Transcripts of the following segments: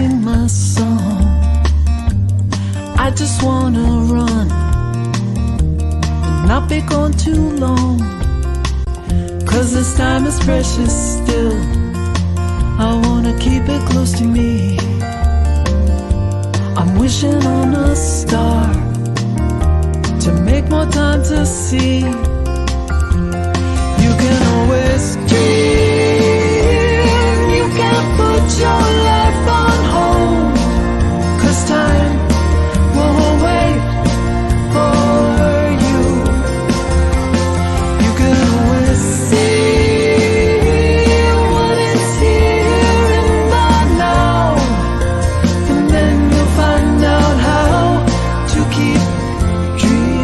sing my song. I just wanna run and not be gone too long, 'cause this time is precious still. I wanna keep it close to me. I'm wishing on a star to make more time to see. You can always dream. You can put your life on hold, 'cause time won't wait for you. You can always see what is here in the now, and then you'll find out how to keep dreaming.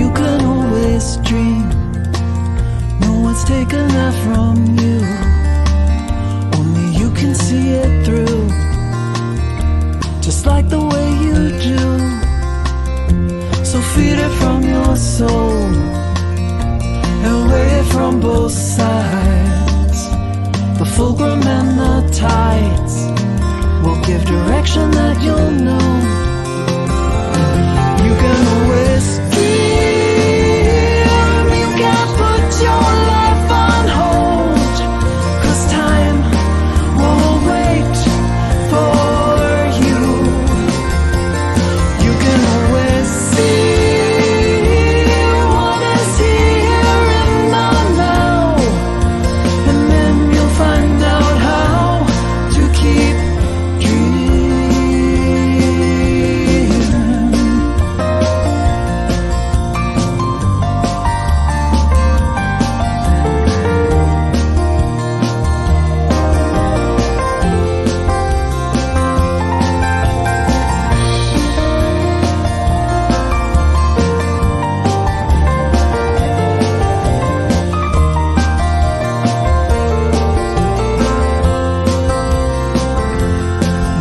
You can always dream. No one's taken that from you. Only you can see it through, just like the way you do. So feed it from your soul and weigh it from both sides. The fulcrum and the tides will give direction that you'll know. You can always dream. You can put your life on hold, 'cause time won't wait for you. You can always see what is here in the now, and then you'll find out how to keep dreaming.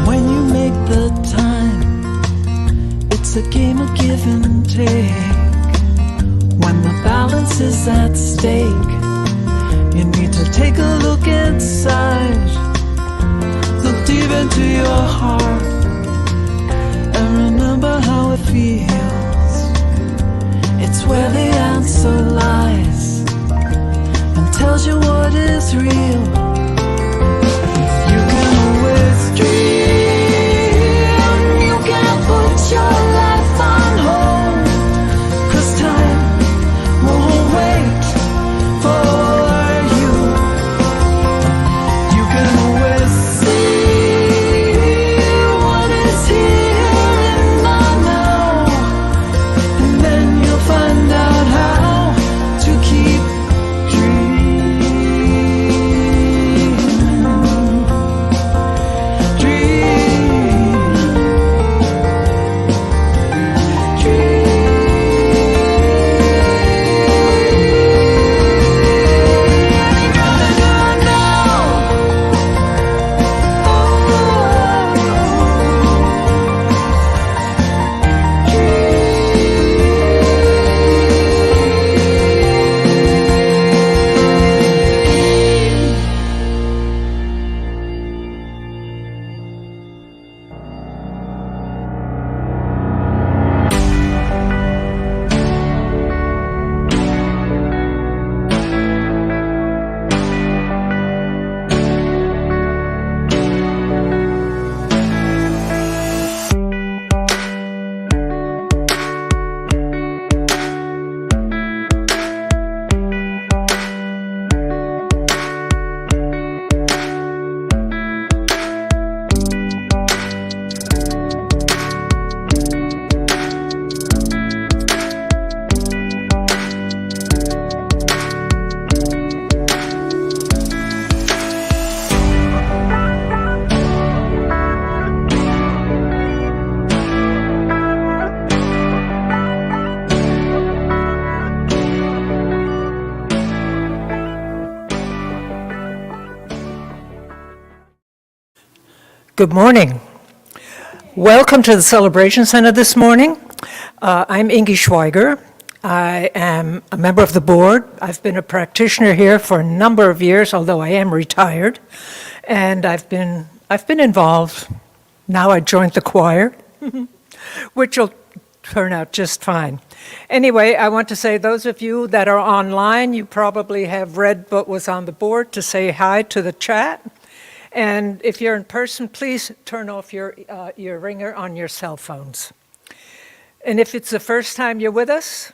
When you make the time, it's a game of give and take. When the balance is at stake, you need to take a look inside. Look deep into your heart and remember how it feels. It's where the answer lies and tells you what is real. You can always dream. You can put your life on hold, 'cause time won't wait for you. You can always see Good morning. Welcome to the Celebration Center this morning. I'm Inge Schweiger. I am a member of the board. I've been a practitioner here for a number of years, although I am retired. And I've been involved. Now I joined the choir, which will turn out just fine. Anyway, I want to say those of you that are online, you probably have read what was on the board to say hi to the chat. And if you're in person, please turn off your ringer on your cell phones. And if it's the first time you're with us,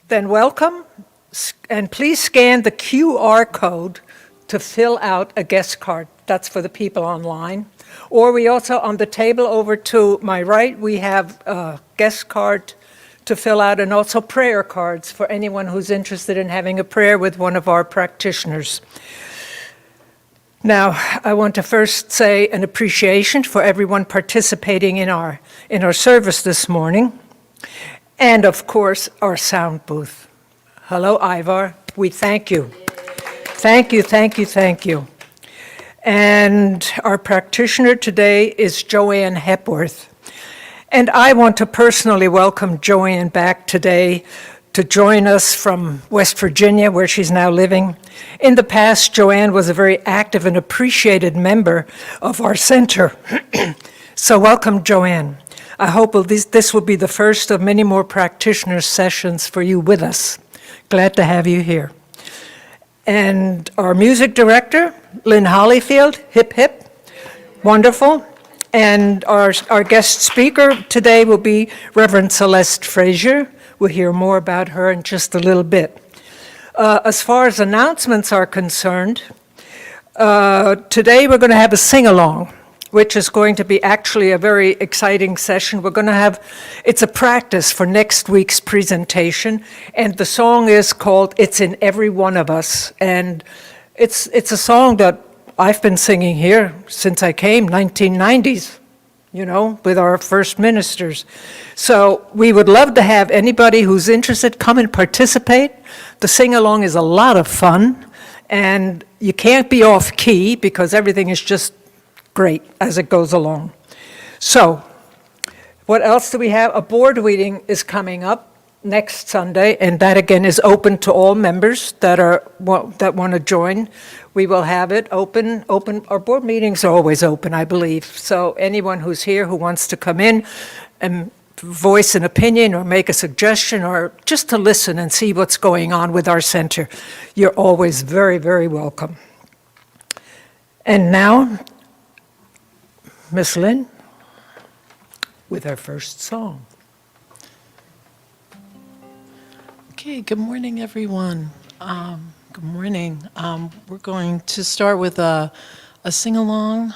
then welcome. And please scan the QR code to fill out a guest card. That's for the people online. Or we also, on the table over to my right, we have a guest card to fill out and also prayer cards for anyone who's interested in having a prayer with one of our practitioners. Now, I want to first say an appreciation for everyone participating in our service this morning, and of course, our sound booth. Hello, Ivar. We thank you. Thank you, thank you, thank you. And our practitioner today is Joanne Hepworth. And I want to personally welcome Joanne back today to join us from West Virginia, where she's now living. In the past, Joanne was a very active and appreciated member of our center. So welcome, Joanne. I hope this will be the first of many more practitioner sessions for you with us. Glad to have you here. And our music director, Lynn Hollyfield, hip hip, wonderful. And our guest speaker today will be Reverend Celeste Frazier. We'll hear more about her in just a little bit. As far as announcements are concerned, today we're going to have a sing-along, which is going to be actually a very exciting session. We're going to have, it's a practice for next week's presentation, and the song is called It's in Every One of Us, and it's a song that I've been singing here since I came, 1990s. With our first ministers. So we would love to have anybody who's interested come and participate. The sing-along is a lot of fun, and you can't be off key because everything is just great as it goes along. So what else do we have? A board meeting is coming up next Sunday, and that again is open to all members that want to join. We will have it open. Our board meetings are always open, I believe. So anyone who's here who wants to come in and voice an opinion or make a suggestion or just to listen and see what's going on with our center, you're always very, very welcome. And now, Miss Lynn, with our first song. Okay, good morning, everyone. Good morning. We're going to start with a sing-along.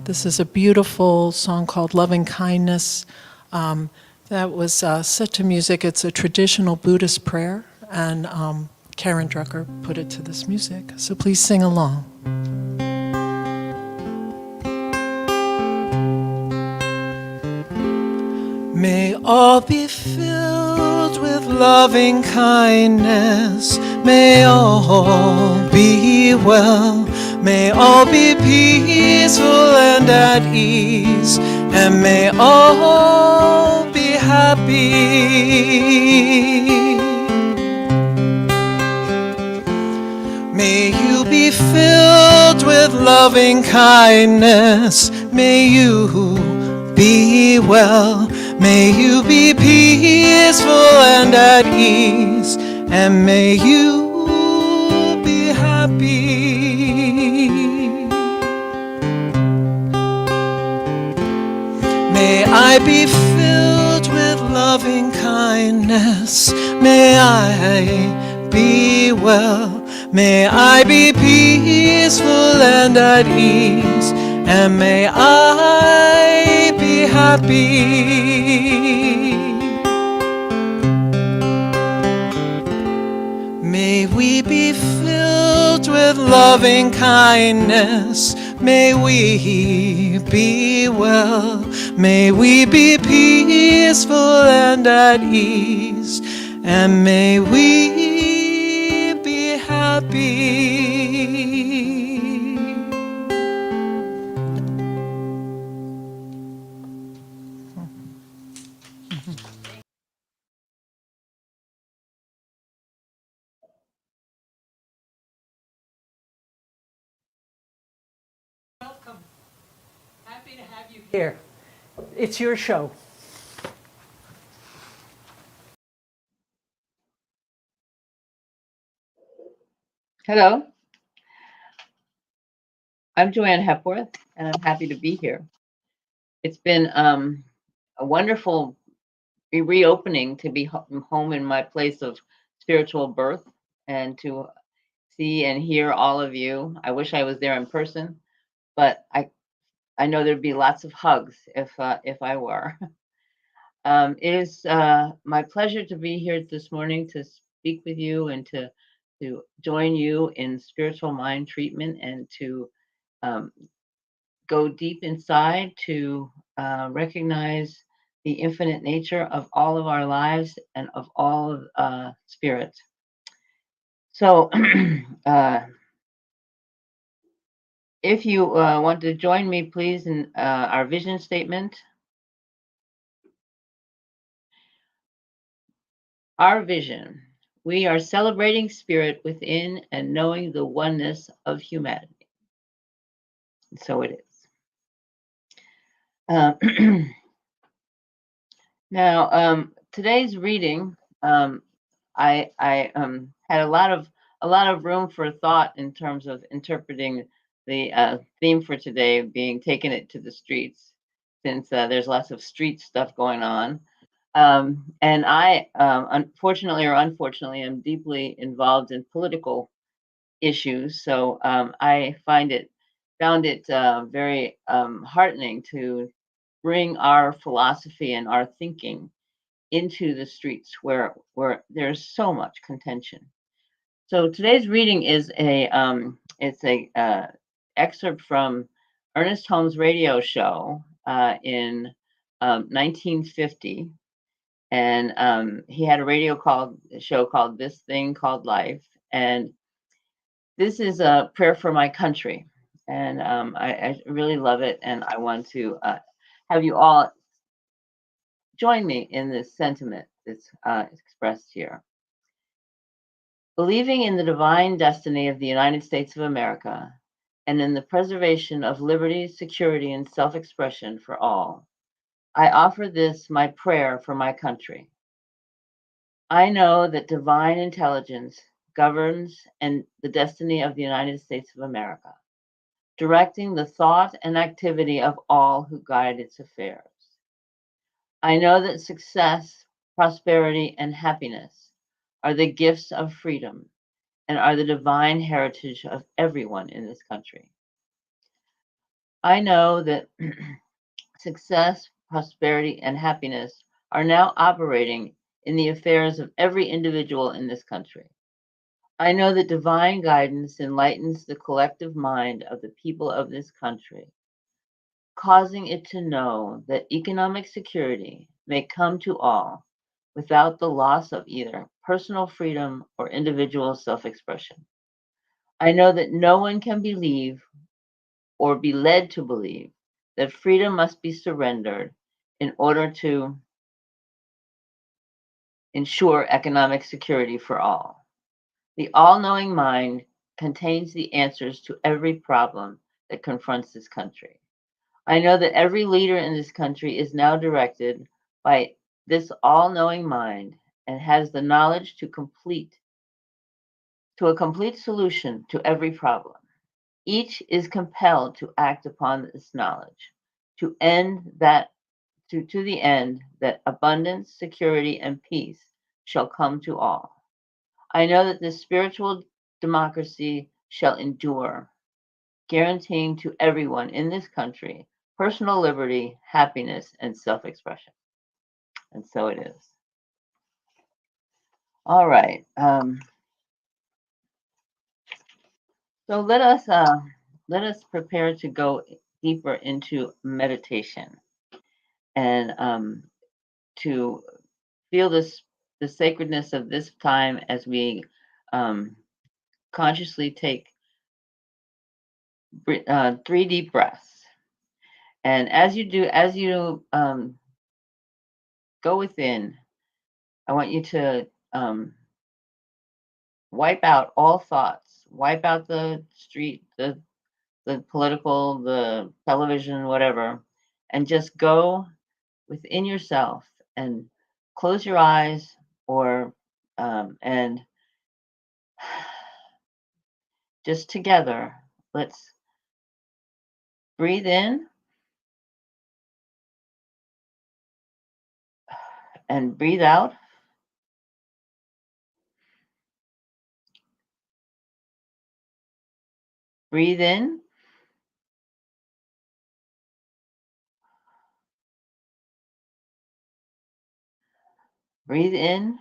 This is a beautiful song called Loving Kindness that was set to music. It's a traditional Buddhist prayer, and Karen Drucker put it to this music. So please sing along. May all be filled with loving kindness. May all be well. May all be peaceful and at ease. And may all be happy. May you be filled with loving kindness. May you be well. May you be peaceful and at ease, and may you be happy. May I be filled with loving kindness. May I be well. May I be peaceful and at ease, and may I be happy. May we be filled with loving kindness. May we be well. May we be peaceful and at ease. And may we be happy. Here, it's your show. Hello, I'm Joanne Hepworth, and I'm happy to be here. It's been a wonderful reopening to be home in my place of spiritual birth and to see and hear all of you. I wish I was there in person, but I know there'd be lots of hugs if I were. It is my pleasure to be here this morning to speak with you and to join you in spiritual mind treatment and to um, go deep inside to recognize the infinite nature of all of our lives and of all of spirit. So, if you want to join me, please, in our vision statement. Our vision. We are celebrating spirit within and knowing the oneness of humanity. And so it is. Now, today's reading, I had a lot of room for thought in terms of interpreting the theme for today being taking it to the streets, since there's lots of street stuff going on. And I, unfortunately or unfortunately, am deeply involved in political issues. So I found it very heartening to bring our philosophy and our thinking into the streets where there's so much contention. So today's reading is a excerpt from Ernest Holmes' radio show in 1950, and he had a show called This Thing Called Life, and this is a prayer for my country, and I really love it, and I want to have you all join me in this sentiment that's expressed here. Believing in the divine destiny of the United States of America and in the preservation of liberty, security, and self expression for all, I offer this my prayer for my country. I know that divine intelligence governs and the destiny of the United States of America, directing the thought and activity of all who guide its affairs. I know that success, prosperity, and happiness are the gifts of freedom and are the divine heritage of everyone in this country. I know that success, prosperity, and happiness are now operating in the affairs of every individual in this country. I know that divine guidance enlightens the collective mind of the people of this country, causing it to know that economic security may come to all without the loss of either personal freedom or individual self expression. I know that no one can believe or be led to believe that freedom must be surrendered in order to ensure economic security for all. The all knowing mind contains the answers to every problem that confronts this country. I know that every leader in this country is now directed by this all knowing mind and has the knowledge to a complete solution to every problem. Each is compelled to act upon this knowledge to to the end that abundance, security, and peace shall come to all. I know that this spiritual democracy shall endure, guaranteeing to everyone in this country personal liberty, happiness, and self expression. And so it is. All right. So let us prepare to go deeper into meditation and to feel the sacredness of this time as we um, consciously take 3 deep breaths. And as you go within, I want you to wipe out all thoughts, wipe out the the political, the television, whatever, and just go within yourself and close your eyes or and just together, let's breathe in and breathe out. Breathe in. Breathe in.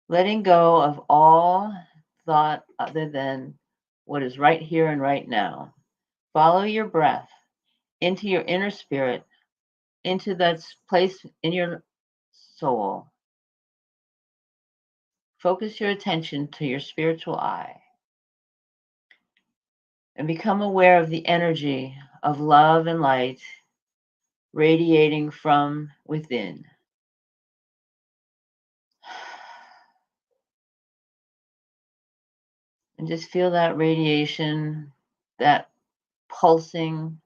Letting go of all thought other than what is right here and right now. Follow your breath into your inner spirit, into that place in your soul. Focus your attention to your spiritual eye and become aware of the energy of love and light radiating from within. And just feel that radiation, that pulsing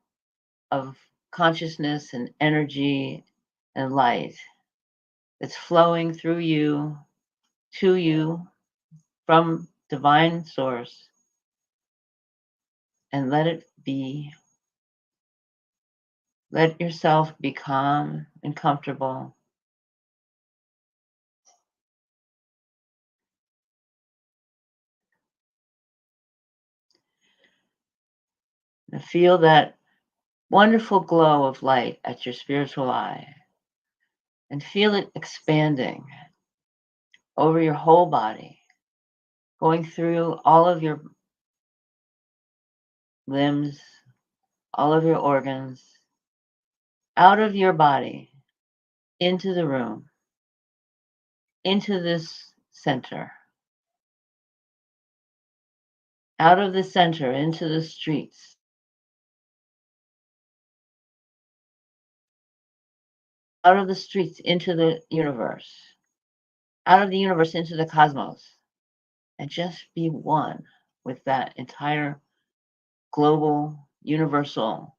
of consciousness and energy and light that's flowing through you, to you, from divine source. And let it be. Let yourself be calm and comfortable. And feel that wonderful glow of light at your spiritual eye. And feel it expanding over your whole body, going through all of your limbs, all of your organs, out of your body, into the room, into this center, out of the center, into the streets, out of the streets, into the universe, out of the universe, into the cosmos, and just be one with that entire global, universal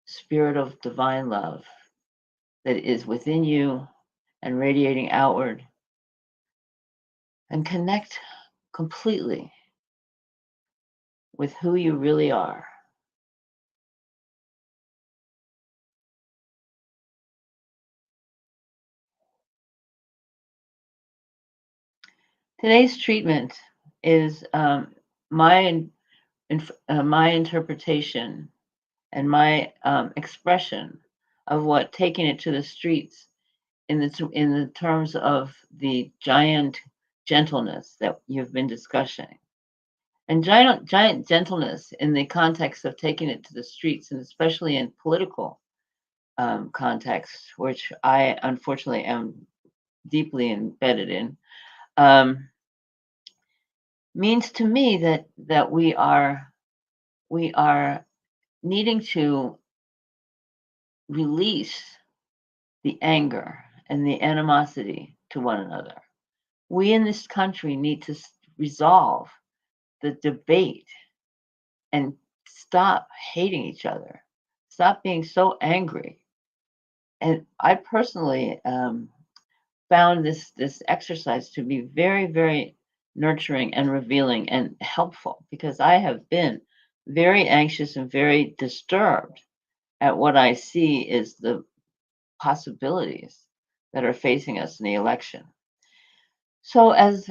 spirit of divine love that is within you and radiating outward, and connect completely with who you really are. Today's treatment is my my interpretation and my expression of what taking it to the streets in the terms of the giant gentleness that you've been discussing. And giant gentleness in the context of taking it to the streets, and especially in political contexts, which I unfortunately am deeply embedded in, means to me that we are needing to release the anger and the animosity to one another. We in this country need to resolve the debate and stop hating each other, stop being so angry. And I personally found this exercise to be very, very nurturing and revealing and helpful, because I have been very anxious and very disturbed at what I see is the possibilities that are facing us in the election. So as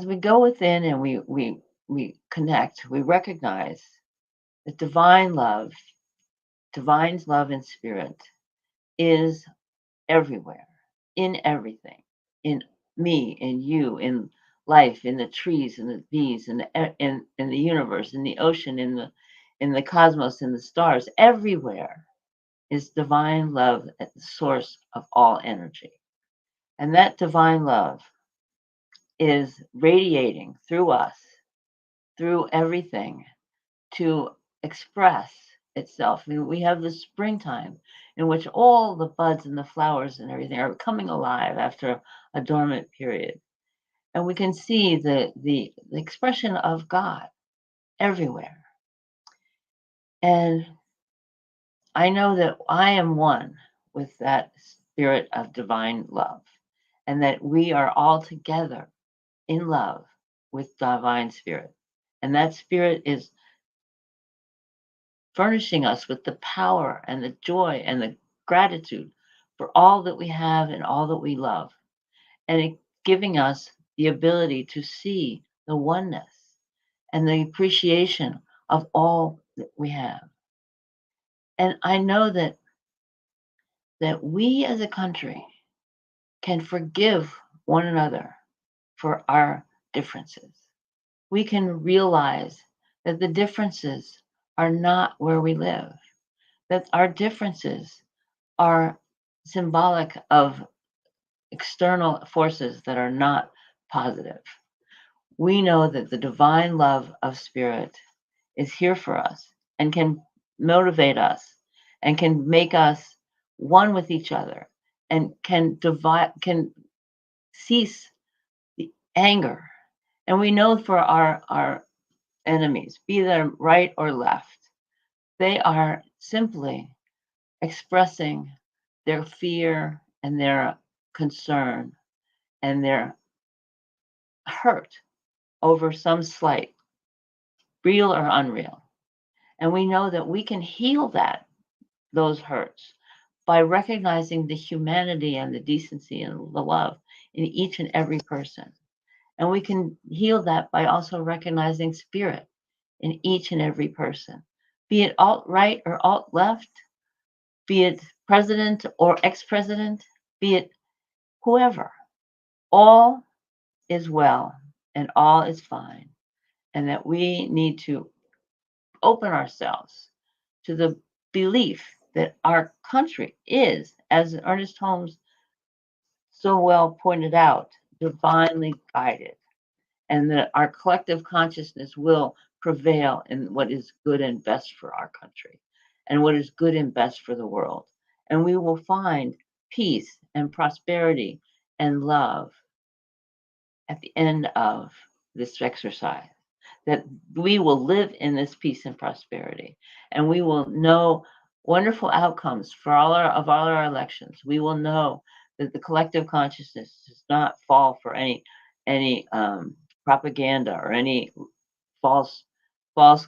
we go within and we connect, we recognize that divine's love and spirit is everywhere, in everything, in me, in you, in life, in the trees, in the bees, in the universe, in the ocean, in the cosmos, in the stars. Everywhere is divine love at the source of all energy. And that divine love is radiating through us, through everything, to express itself. I mean, we have the springtime in which all the buds and the flowers and everything are coming alive after a dormant period. And we can see the expression of God everywhere. And I know that I am one with that spirit of divine love, and that we are all together in love with divine spirit. And that spirit is furnishing us with the power and the joy and the gratitude for all that we have and all that we love, and it giving us the ability to see the oneness and the appreciation of all that we have. And I know that we as a country can forgive one another for our differences. We can realize that the differences are not where we live, that our differences are symbolic of external forces that are not positive. We know that the divine love of spirit is here for us and can motivate us and can make us one with each other and can cease the anger. And we know for our enemies, be them right or left, they are simply expressing their fear and their concern and their hurt over some slight, real or unreal. And we know that we can heal those hurts by recognizing the humanity and the decency and the love in each and every person. And we can heal that by also recognizing spirit in each and every person, be it alt right or alt left, be it president or ex president, be it whoever. All is well and all is fine. And that we need to open ourselves to the belief that our country is, as Ernest Holmes so well pointed out, divinely guided, and that our collective consciousness will prevail in what is good and best for our country and what is good and best for the world. And we will find peace and prosperity and love at the end of this exercise. That we will live in this peace and prosperity, and we will know wonderful outcomes for all our elections. We will know that the collective consciousness does not fall for any propaganda or any false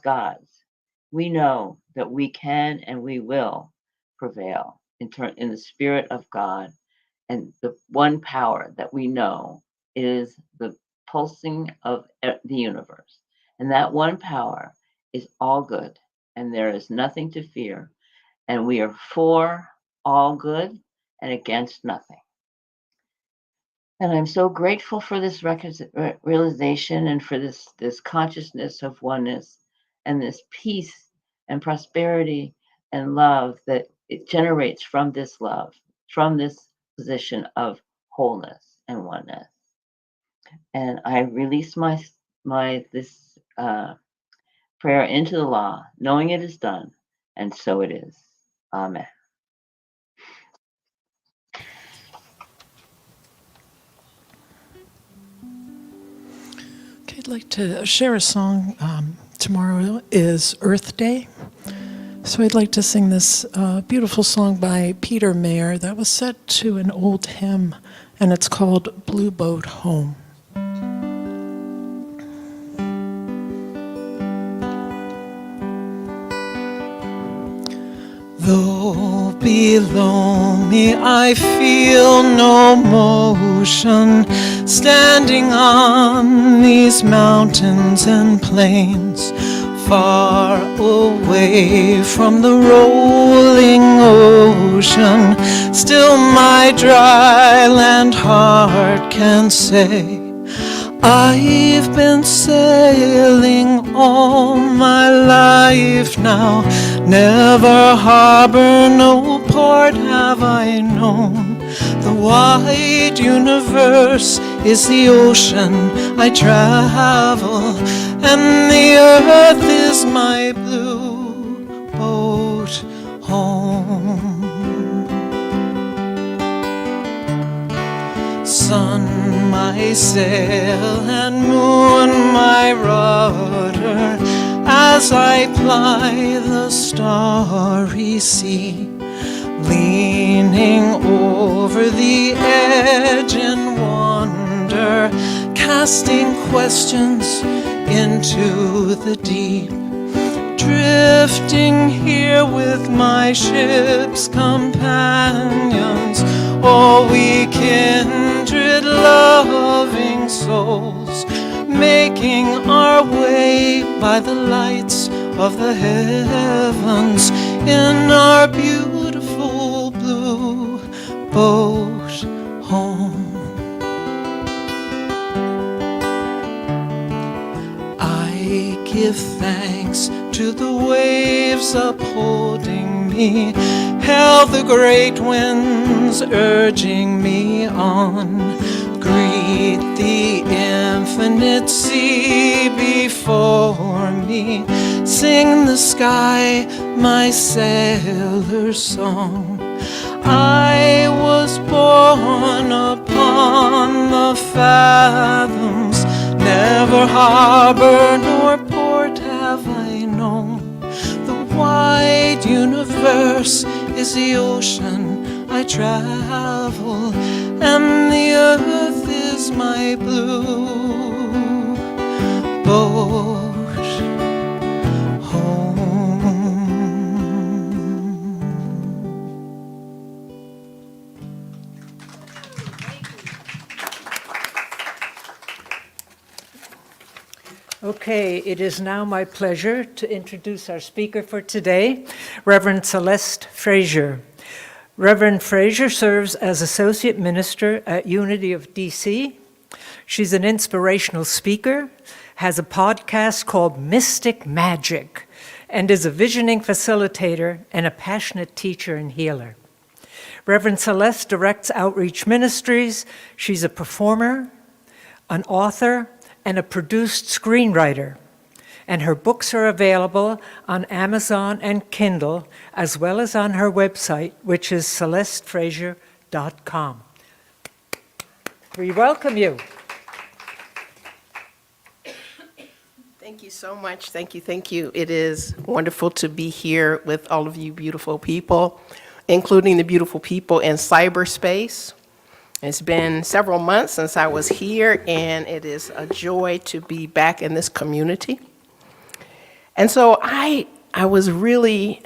gods. We know that we can and we will prevail in the spirit of God, and the one power that we know is the pulsing of the universe. And that one power is all good, and there is nothing to fear. And we are for all good and against nothing. And I'm so grateful for this realization and for this consciousness of oneness and this peace and prosperity and love that it generates from this love, from this position of wholeness and oneness. And I release this prayer into the law, knowing it is done, and so it is. Amen. Okay, I'd like to share a song. Tomorrow is Earth Day. So I'd like to sing this beautiful song by Peter Mayer that was set to an old hymn, and it's called Blue Boat Home. Though below me I feel no motion, standing on these mountains and plains, far away from the rolling ocean, still my dry land heart can say, I've been sailing all my life now, never harbor, no port have I known. The wide universe is the ocean I travel, and the earth is my blue boat home. Sun, my my sail and moon my rudder as I ply the starry sea, leaning over the edge in wonder, casting questions into the deep, drifting here with my ship's companions, all we kindred loving souls, making our way by the lights of the heavens in our beautiful blue boat home. I give thanks to the waves upholding me, hail the great winds urging me on, greet the infinite sea before me, sing the sky my sailor's song. I was born upon the fathoms, never harbor nor port have I known. The wide universe is the ocean I travel, and the earth is my blue boat home. Okay, it is now my pleasure to introduce our speaker for today, Reverend Celeste Frazier. Reverend Frazier serves as Associate Minister at Unity of DC. She's an inspirational speaker, has a podcast called Mystic Magic, and is a visioning facilitator and a passionate teacher and healer. Reverend Celeste directs outreach ministries. She's a performer, an author, and a produced screenwriter. And her books are available on Amazon and Kindle, as well as on her website, which is celestefrazier.com. We welcome you. Thank you so much. Thank you. It is wonderful to be here with all of you beautiful people, including the beautiful people in cyberspace. It's been several months since I was here, and it is a joy to be back in this community. And so I was really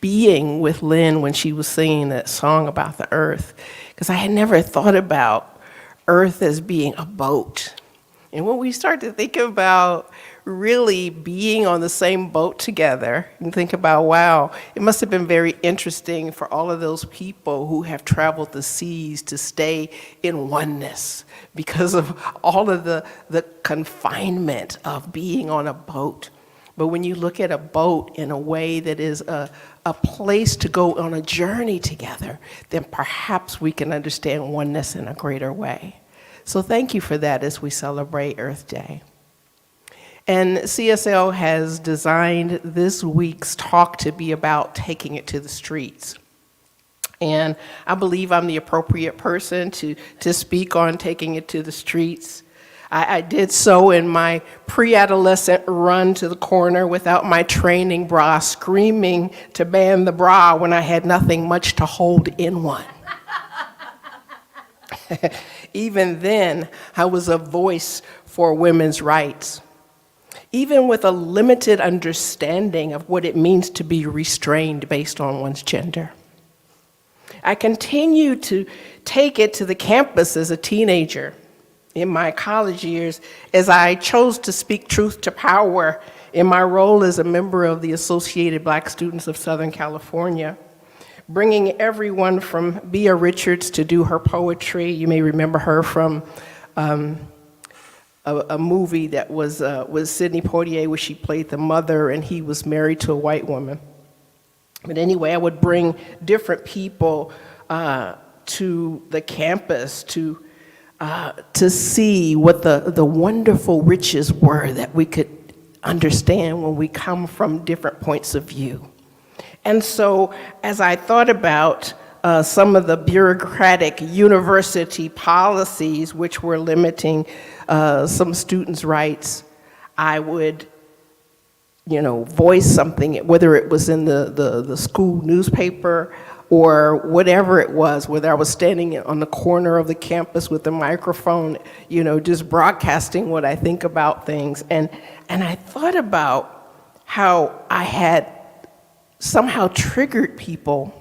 being with Lynn when she was singing that song about the earth, because I had never thought about earth as being a boat. And when we start to think about really being on the same boat together and think about, wow, it must have been very interesting for all of those people who have traveled the seas to stay in oneness because of all of the confinement of being on a boat. But when you look at a boat in a way that is a place to go on a journey together, then perhaps we can understand oneness in a greater way. So thank you for that as we celebrate Earth Day. And CSL has designed this week's talk to be about taking it to the streets. And I believe I'm the appropriate person to speak on taking it to the streets. I did so in my pre-adolescent run to the corner without my training bra, screaming to ban the bra when I had nothing much to hold in one. Even then, I was a voice for women's rights. Even with a limited understanding of what it means to be restrained based on one's gender. I continued to take it to the campus as a teenager in my college years as I chose to speak truth to power in my role as a member of the Associated Black Students of Southern California, bringing everyone from Bea Richards to do her poetry. You may remember her from a movie that was Sidney Poitier, where she played the mother and he was married to a white woman. But anyway, I would bring different people to the campus to see what the wonderful riches were that we could understand when we come from different points of view. And so as I thought about some of the bureaucratic university policies which were limiting some students' rights, I would, voice something, whether it was in the school newspaper or whatever it was, whether I was standing on the corner of the campus with the microphone, just broadcasting what I think about things. And I thought about how I had somehow triggered people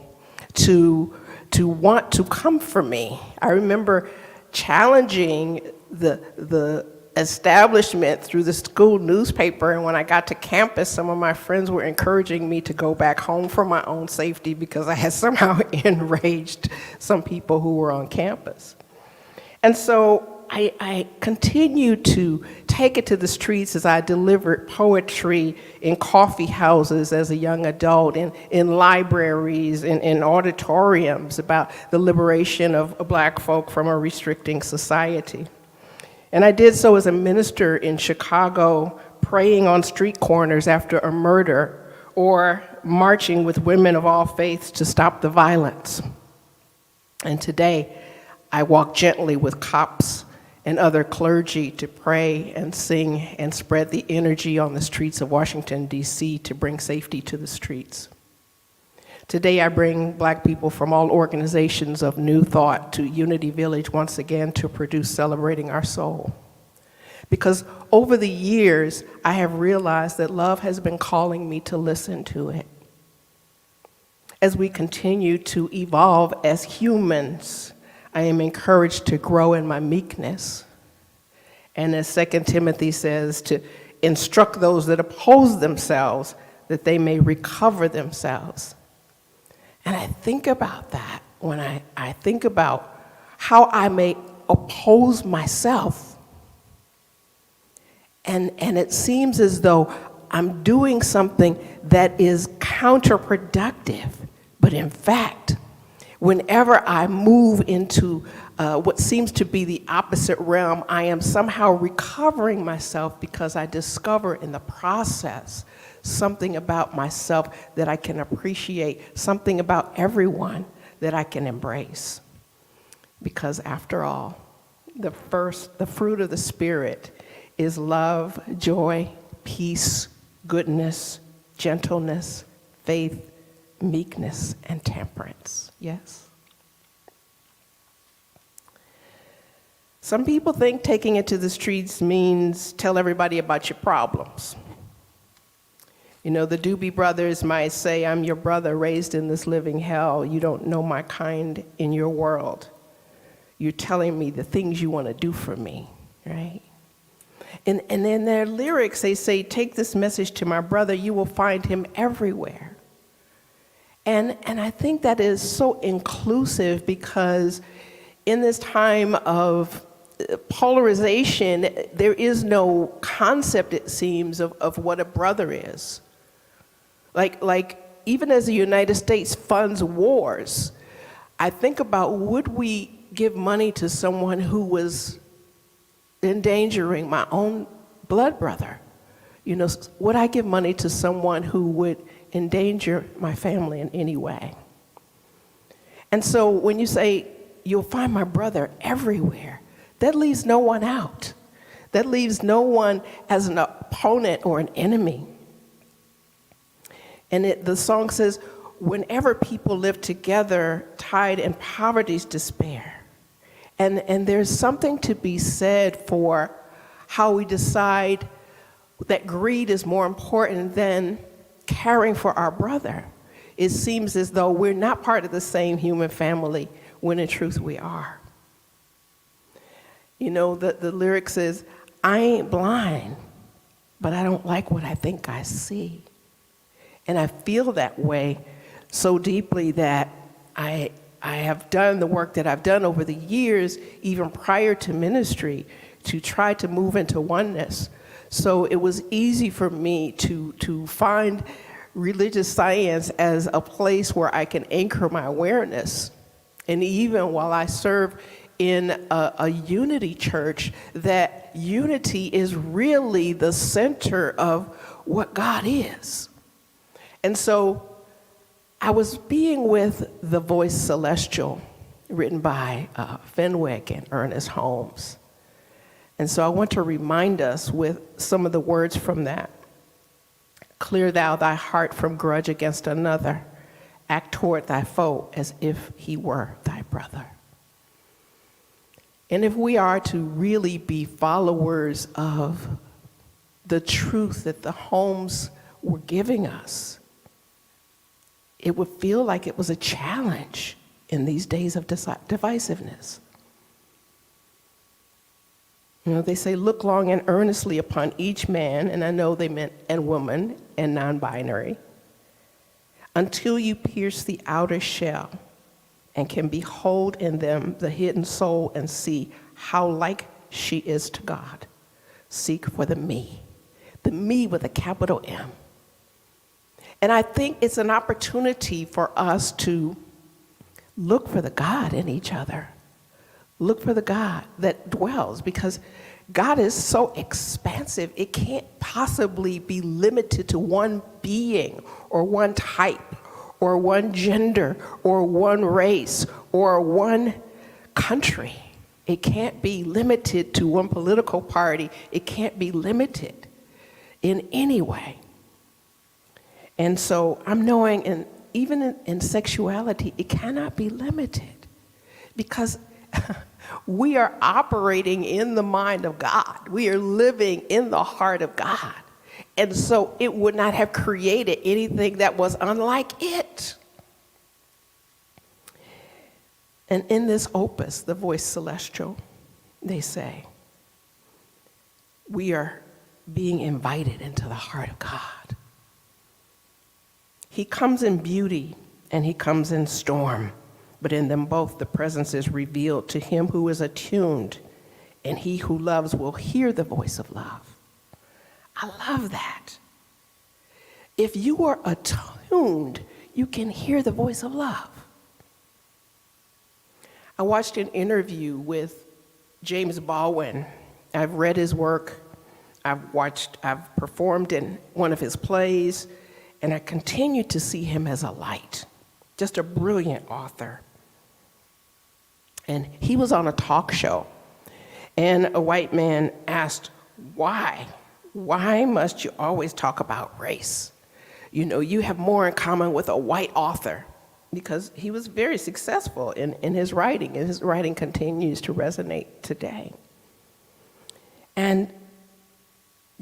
to want to come for me. I remember challenging the establishment through the school newspaper, and when I got to campus, some of my friends were encouraging me to go back home for my own safety because I had somehow enraged some people who were on campus. And so I continued to take it to the streets as I delivered poetry in coffee houses as a young adult, in libraries, in auditoriums about the liberation of Black folk from a restricting society. And I did so as a minister in Chicago, praying on street corners after a murder, or marching with women of all faiths to stop the violence. And today, I walk gently with cops and other clergy to pray and sing and spread the energy on the streets of Washington, D.C. to bring safety to the streets. Today, I bring Black people from all organizations of New Thought to Unity Village once again to produce Celebrating Our Soul. Because over the years, I have realized that love has been calling me to listen to it. As we continue to evolve as humans, I am encouraged to grow in my meekness. And as 2 Timothy says, to instruct those that oppose themselves that they may recover themselves. And I think about that when I think about how I may oppose myself. And it seems as though I'm doing something that is counterproductive. But in fact, whenever I move into what seems to be the opposite realm, I am somehow recovering myself because I discover in the process something about myself that I can appreciate, something about everyone that I can embrace. Because after all, the fruit of the Spirit is love, joy, peace, goodness, gentleness, faith, meekness, and temperance. Yes? Some people think taking it to the streets means tell everybody about your problems. The Doobie Brothers might say, I'm your brother raised in this living hell. You don't know my kind in your world. You're telling me the things you want to do for me, right? And in their lyrics, they say, take this message to my brother. You will find him everywhere. And I think that is so inclusive because in this time of polarization, there is no concept, it seems, of what a brother is. Like even as the United States funds wars, I think about, would we give money to someone who was endangering my own blood brother? Would I give money to someone who would endanger my family in any way? And so when you say, you'll find my brother everywhere, that leaves no one out. That leaves no one as an opponent or an enemy. And the song says, whenever people live together, tied in poverty's despair. And there's something to be said for how we decide that greed is more important than caring for our brother. It seems as though we're not part of the same human family, when in truth we are. The lyric says, I ain't blind, but I don't like what I think I see. And I feel that way so deeply that I have done the work that I've done over the years, even prior to ministry, to try to move into oneness. So it was easy for me to find religious science as a place where I can anchor my awareness. And even while I serve in a unity church, that unity is really the center of what God is. And so I was being with The Voice Celestial, written by Fenwick and Ernest Holmes. And so I want to remind us with some of the words from that. Clear thou thy heart from grudge against another. Act toward thy foe as if he were thy brother. And if we are to really be followers of the truth that the Holmes were giving us, it would feel like it was a challenge in these days of divisiveness. You know, they say, look long and earnestly upon each man, and I know they meant and woman and non-binary, until you pierce the outer shell and can behold in them the hidden soul and see how like she is to God. Seek for the me with a capital M. And I think it's an opportunity for us to look for the God in each other. Look for the God that dwells, because God is so expansive, it can't possibly be limited to one being or one type or one gender or one race or one country. It can't be limited to one political party. It can't be limited in any way. And so I'm knowing, and even in sexuality, it cannot be limited, because we are operating in the mind of God. We are living in the heart of God. And so it would not have created anything that was unlike it. And in this opus, The Voice Celestial, they say, we are being invited into the heart of God. He comes in beauty and he comes in storm, but in them both the presence is revealed to him who is attuned, and he who loves will hear the voice of love. I love that. If you are attuned, you can hear the voice of love. I watched an interview with James Baldwin. I've read his work. I've performed in one of his plays, and I continue to see him as a light, just a brilliant author. And he was on a talk show, and a white man asked, why? Why must you always talk about race? You know, you have more in common with a white author, because he was very successful in his writing, and his writing continues to resonate today. And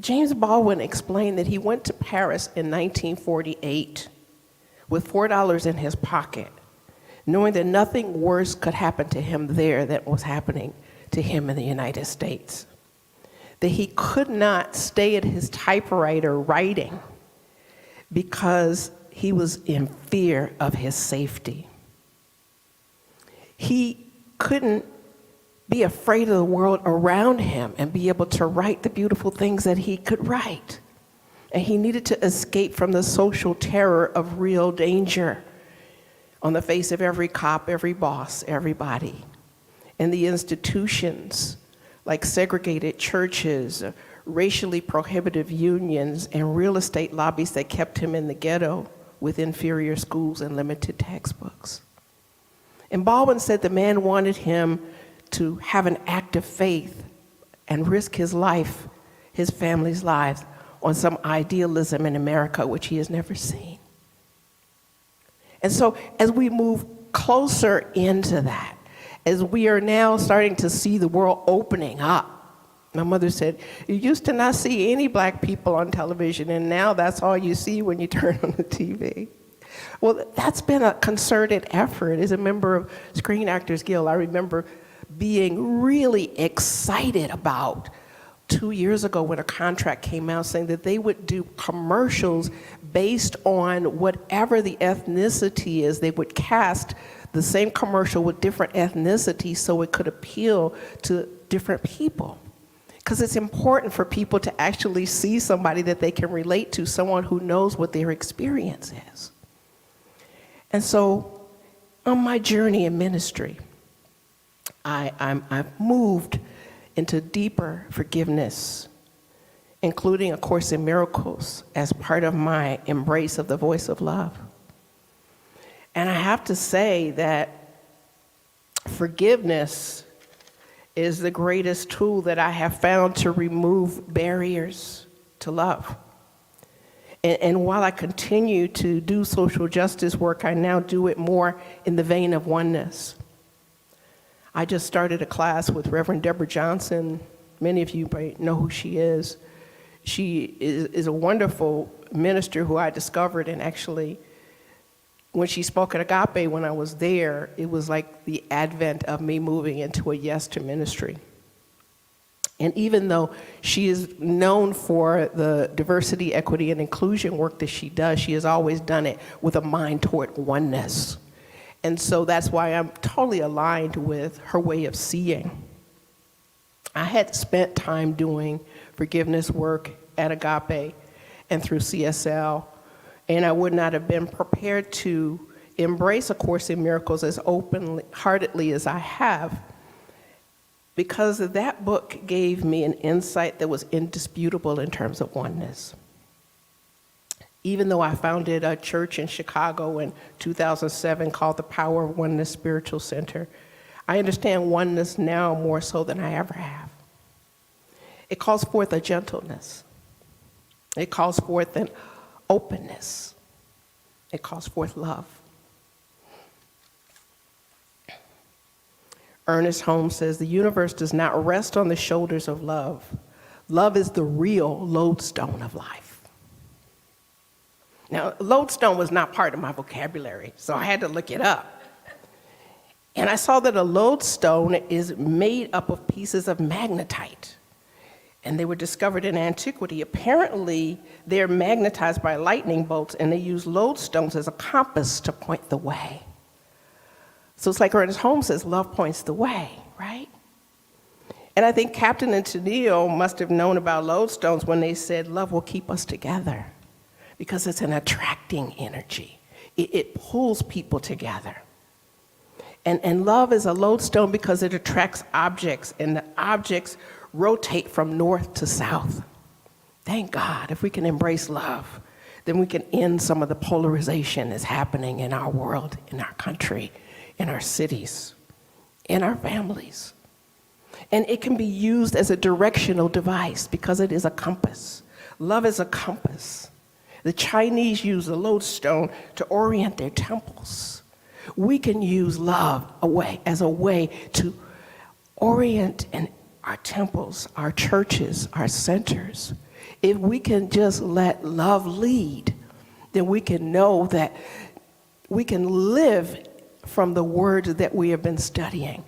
James Baldwin explained that he went to Paris in 1948 with $4 in his pocket, knowing that nothing worse could happen to him there than was happening to him in the United States. That he could not stay at his typewriter writing because he was in fear of his safety. He couldn't be afraid of the world around him and be able to write the beautiful things that he could write. And he needed to escape from the social terror of real danger on the face of every cop, every boss, everybody. And the institutions like segregated churches, racially prohibitive unions, and real estate lobbies that kept him in the ghetto with inferior schools and limited textbooks. And Baldwin said the man wanted him to have an act of faith and risk his life, his family's lives, on some idealism in America which he has never seen. And so as we move closer into that, as we are now starting to see the world opening up, my mother said, you used to not see any black people on television, and now that's all you see when you turn on the TV. Well, that's been a concerted effort. As a member of Screen Actors Guild, I remember being really excited about 2 years ago when a contract came out saying that they would do commercials based on whatever the ethnicity is. They would cast the same commercial with different ethnicities so it could appeal to different people. Because it's important for people to actually see somebody that they can relate to, someone who knows what their experience is. And so on my journey in ministry, I've moved into deeper forgiveness, including A Course in Miracles as part of my embrace of the voice of love. And I have to say that forgiveness is the greatest tool that I have found to remove barriers to love. And while I continue to do social justice work, I now do it more in the vein of oneness. I just started a class with Reverend Deborah Johnson. Many of you might know who she is. She is a wonderful minister who I discovered, and actually, when she spoke at Agape when I was there, it was like the advent of me moving into a yes to ministry. And even though she is known for the diversity, equity, and inclusion work that she does, she has always done it with a mind toward oneness. And so that's why I'm totally aligned with her way of seeing. I had spent time doing forgiveness work at Agape and through CSL, and I would not have been prepared to embrace A Course in Miracles as open-heartedly as I have, because that book gave me an insight that was indisputable in terms of oneness. Even though I founded a church in Chicago in 2007 called the Power of Oneness Spiritual Center, I understand oneness now more so than I ever have. It calls forth a gentleness. It calls forth an openness. It calls forth love. Ernest Holmes says, the universe does not rest on the shoulders of love. Love is the real lodestone of life. Now, lodestone was not part of my vocabulary, so I had to look it up. And I saw that a lodestone is made up of pieces of magnetite. And they were discovered in antiquity. Apparently, they're magnetized by lightning bolts, and they use lodestones as a compass to point the way. So it's like Ernest Holmes says, love points the way, right? And I think Captain and Tennille must have known about lodestones when they said love will keep us together, because it's an attracting energy. It pulls people together. And love is a lodestone because it attracts objects, and the objects rotate from north to south. Thank God, if we can embrace love, then we can end some of the polarization that's happening in our world, in our country, in our cities, in our families. And it can be used as a directional device because it is a compass. Love is a compass. The Chinese use the lodestone to orient their temples. We can use love as a way to orient our temples, our churches, our centers. If we can just let love lead, then we can know that we can live from the words that we have been studying.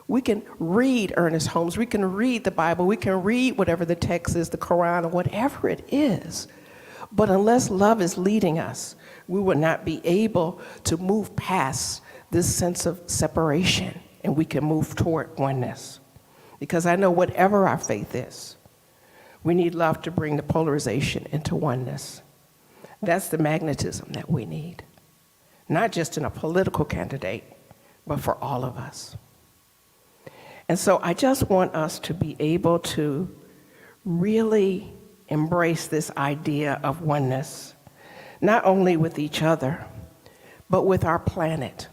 We can read Ernest Holmes, we can read the Bible, we can read whatever the text is, the Quran, or whatever it is. But unless love is leading us, we will not be able to move past this sense of separation, and we can move toward oneness. Because I know whatever our faith is, we need love to bring the polarization into oneness. That's the magnetism that we need. Not just in a political candidate, but for all of us. And so I just want us to be able to really embrace this idea of oneness, not only with each other, but with our planet.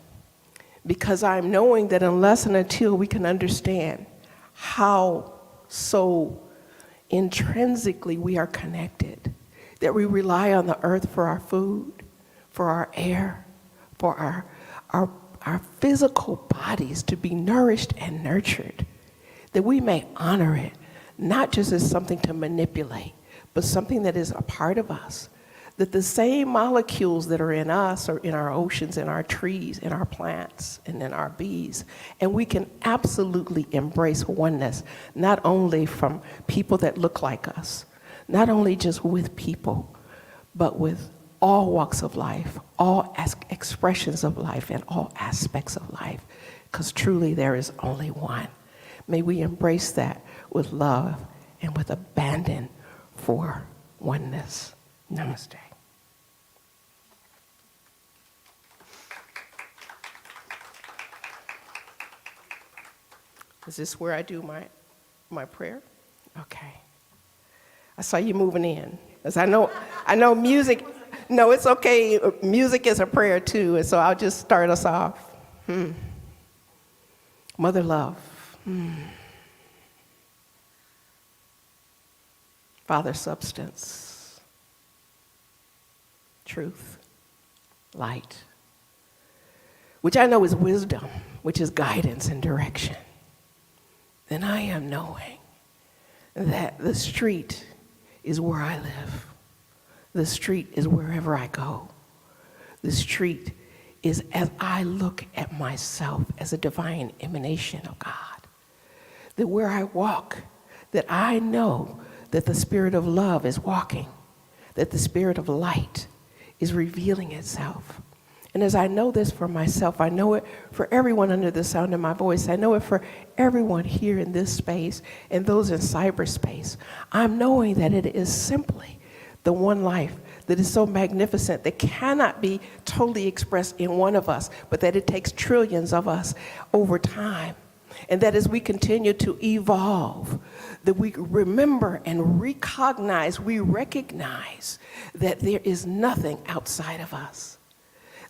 Because I'm knowing that unless and until we can understand how so intrinsically we are connected, that we rely on the earth for our food, for our air, for our physical bodies to be nourished and nurtured, that we may honor it, not just as something to manipulate, but something that is a part of us, that the same molecules that are in us are in our oceans, in our trees, in our plants, and in our bees. And we can absolutely embrace oneness, not only from people that look like us, not only just with people, but with all walks of life, all expressions of life, and all aspects of life, because truly there is only one. May we embrace that with love and with abandon for oneness. Namaste. Is this where I do my prayer? Okay. I saw you moving in. As I know music No, it's okay. Music is a prayer too, and so I'll just start us off. Mother love. Father substance. Truth. Light. Which I know is wisdom, which is guidance and direction. Then I am knowing that the street is where I live. The street is wherever I go. The street is as I look at myself as a divine emanation of God. That where I walk, that I know that the spirit of love is walking, that the spirit of light is revealing itself. And as I know this for myself, I know it for everyone under the sound of my voice. I know it for everyone here in this space and those in cyberspace. I'm knowing that it is simply the one life that is so magnificent that cannot be totally expressed in one of us, but that it takes trillions of us over time. And that as we continue to evolve, that we remember and we recognize that there is nothing outside of us.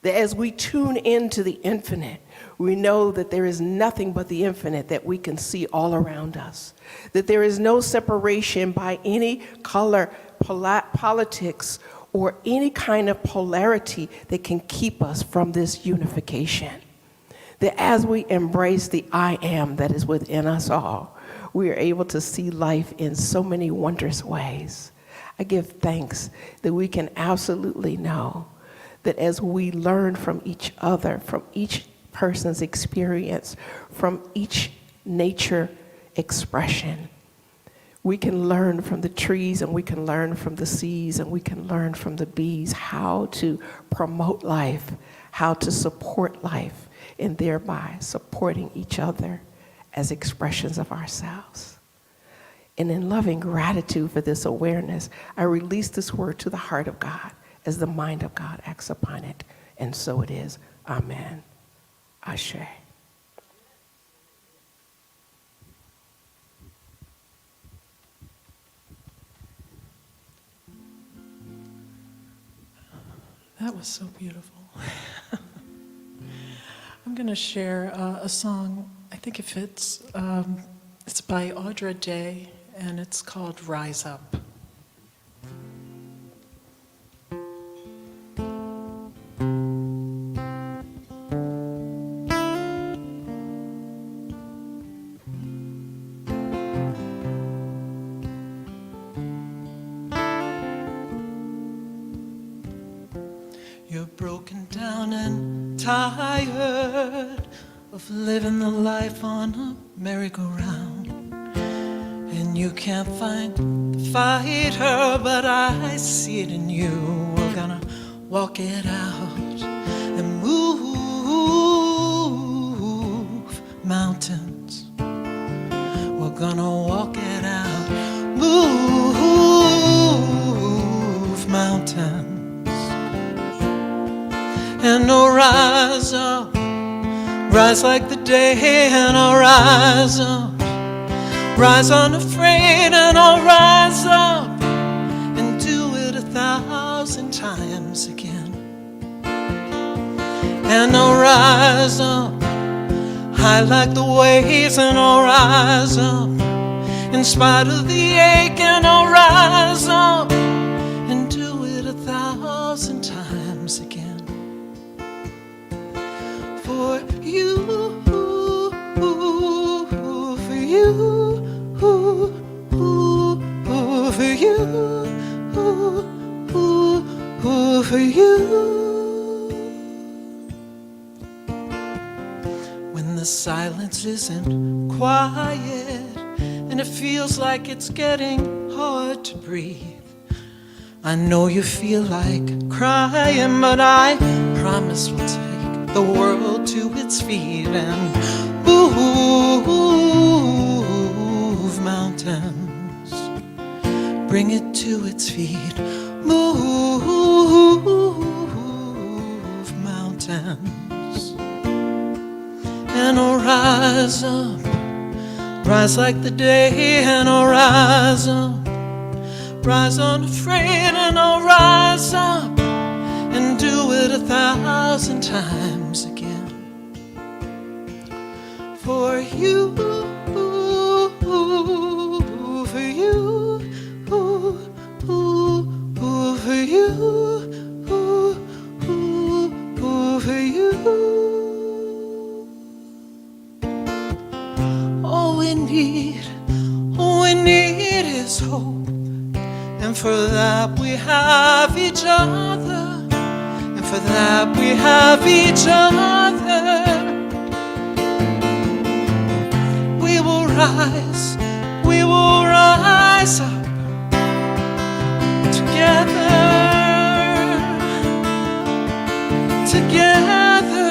That as we tune into the infinite, we know that there is nothing but the infinite that we can see all around us. That there is no separation by any color, politics, or any kind of polarity that can keep us from this unification. That as we embrace the I am that is within us all, we are able to see life in so many wondrous ways. I give thanks that we can absolutely know that as we learn from each other, from each person's experience, from each nature expression, we can learn from the trees and we can learn from the seas and we can learn from the bees how to promote life, how to support life, and thereby supporting each other as expressions of ourselves. And in loving gratitude for this awareness, I release this word to the heart of God as the mind of God acts upon it. And so it is. Amen. Ashe. That was so beautiful. I'm going to share a song, I think it fits. It's by Audra Day, and it's called Rise Up. You're broken down and tired of living the life on a merry-go-round, and you can't find the fighter, but I see it in you. We're gonna walk it out and move mountains. We're gonna walk it out, move mountains. And I'll rise up, rise like the day, and I'll rise up, rise unafraid, and I'll rise up and do it 1,000 times again. And I'll rise up, high like the waves, and I'll rise up, in spite of the ache, and I'll rise up and do it 1,000 times again. For you, for you, for you, for you. When the silence isn't quiet and it feels like it's getting hard to breathe, I know you feel like crying, but I promise we'll take the world to its feet and move mountains. Bring it to its feet. Move mountains. And I'll rise up, rise like the day, and I'll rise up, rise unafraid, and I'll rise up 1,000 times again. For you, for you, for you, for you. All we need is hope, and for that we have each other, and for that we have each other. We will rise up together, together.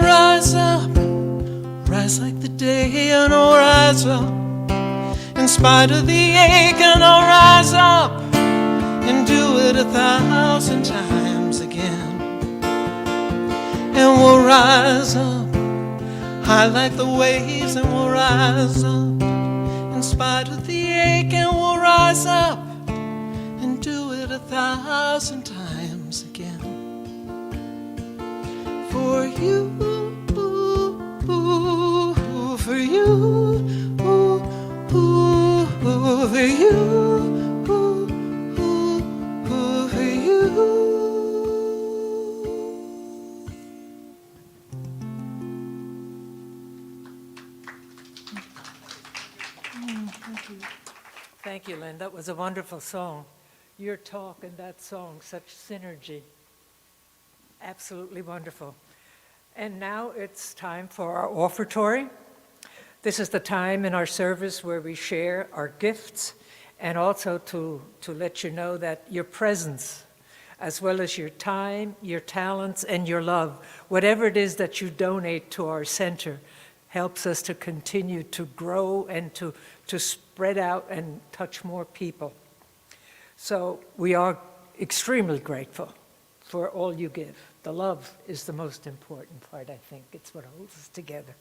Rise up, rise like the day, and I'll rise up. In spite of the ache, and I'll rise up and do it 1,000 times again. And we'll rise up high like the waves, and we'll rise up in spite of the ache, and we'll rise up and do it 1,000 times again. For you, for you, for you, for you. Thank you, Lynn. That was a wonderful song. Your talk and that song, such synergy. Absolutely wonderful. And now it's time for our offertory. This is the time in our service where we share our gifts, and also to let you know that your presence, as well as your time, your talents, and your love, whatever it is that you donate to our center, helps us to continue to grow and to spread out and touch more people. So we are extremely grateful for all you give. The love is the most important part, I think. It's what holds us together.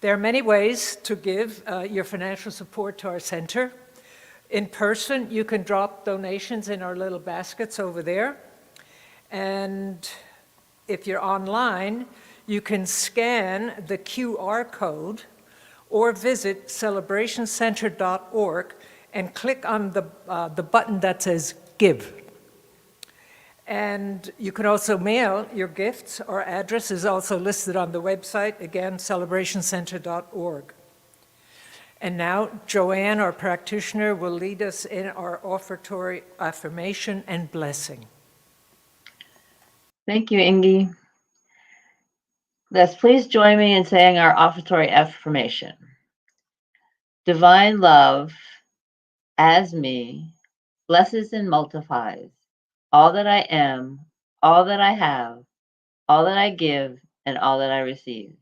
There are many ways to give your financial support to our center. In person, you can drop donations in our little baskets over there. And if you're online, you can scan the QR code or visit celebrationcenter.org and click on the button that says Give. And you can also mail your gifts. Our address is also listed on the website, again, celebrationcenter.org. And now, Joanne, our practitioner, will lead us in our offertory affirmation and blessing. Thank you, Ingi. Let's please join me in saying our offertory affirmation. Divine love, as me, blesses and multiplies all that I am, all that I have, all that I give, and all that I receive.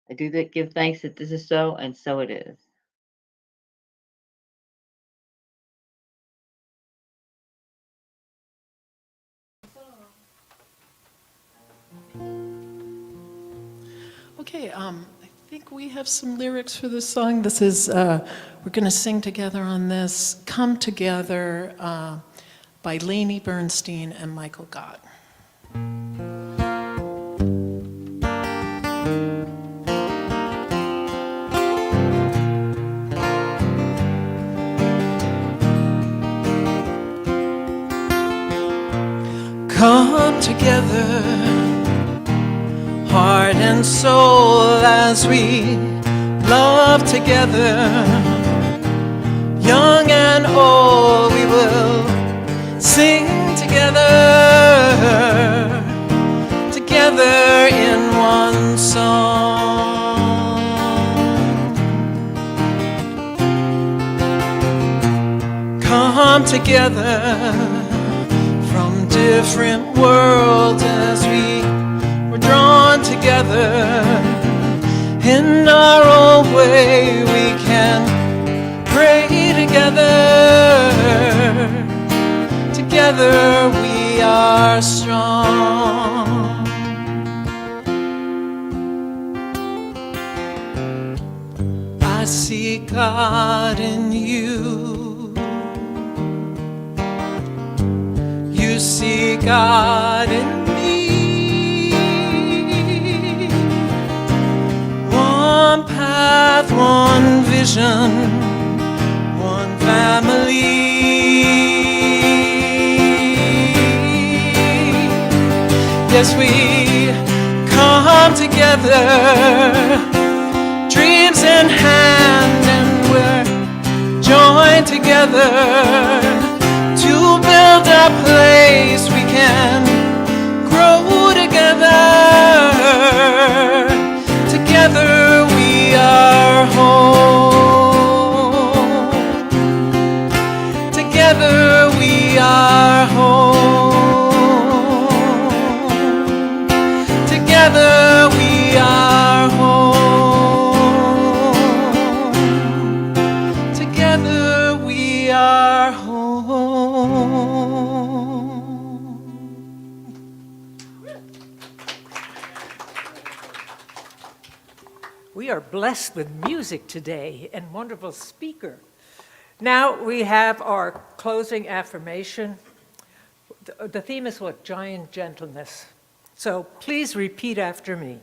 I do give thanks that this is so, and so it is. Okay, I think we have some lyrics for this song. This is, we're going to sing together on this, Come Together, by Lainey Bernstein and Michael Gott. Come together, heart and soul, as we love together. Young and old, we will sing together, together in one song. Come together from different worlds as we were drawn together. In our own way we can pray together. Together we are strong. I see God in you. You God in me. One path, one vision, one family. Yes, we come together, dreams in hand, and we're joined together to build a place we can grow together. Together we are home. Together we are home. Together we are home. Together we are home. We are blessed with music today and wonderful speaker. Now we have our closing affirmation. The theme is what? Giant gentleness. So please repeat after me.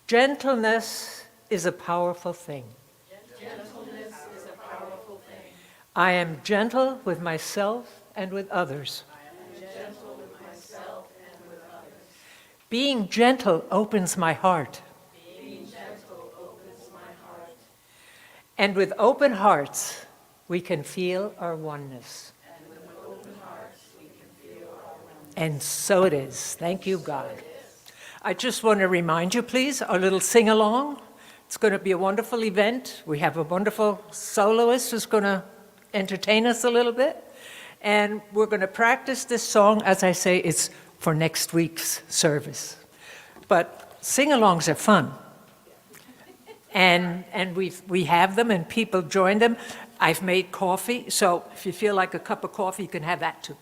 Gentleness is a powerful thing. Gentleness is a powerful thing. I am gentle with myself and with others. I am gentle with myself and with others. Being gentle opens my heart. Being gentle opens my heart. And with open hearts, we can feel our oneness. And with open hearts, we can feel our oneness. And so it is. Thank you, God. I just want to remind you, please, our little sing-along. It's going to be a wonderful event. We have a wonderful soloist who's going to entertain us a little bit. And we're going to practice this song. As I say, it's for next week's service. But sing-alongs are fun. And we have them, and people join them. I've made coffee, so if you feel like a cup of coffee, you can have that too.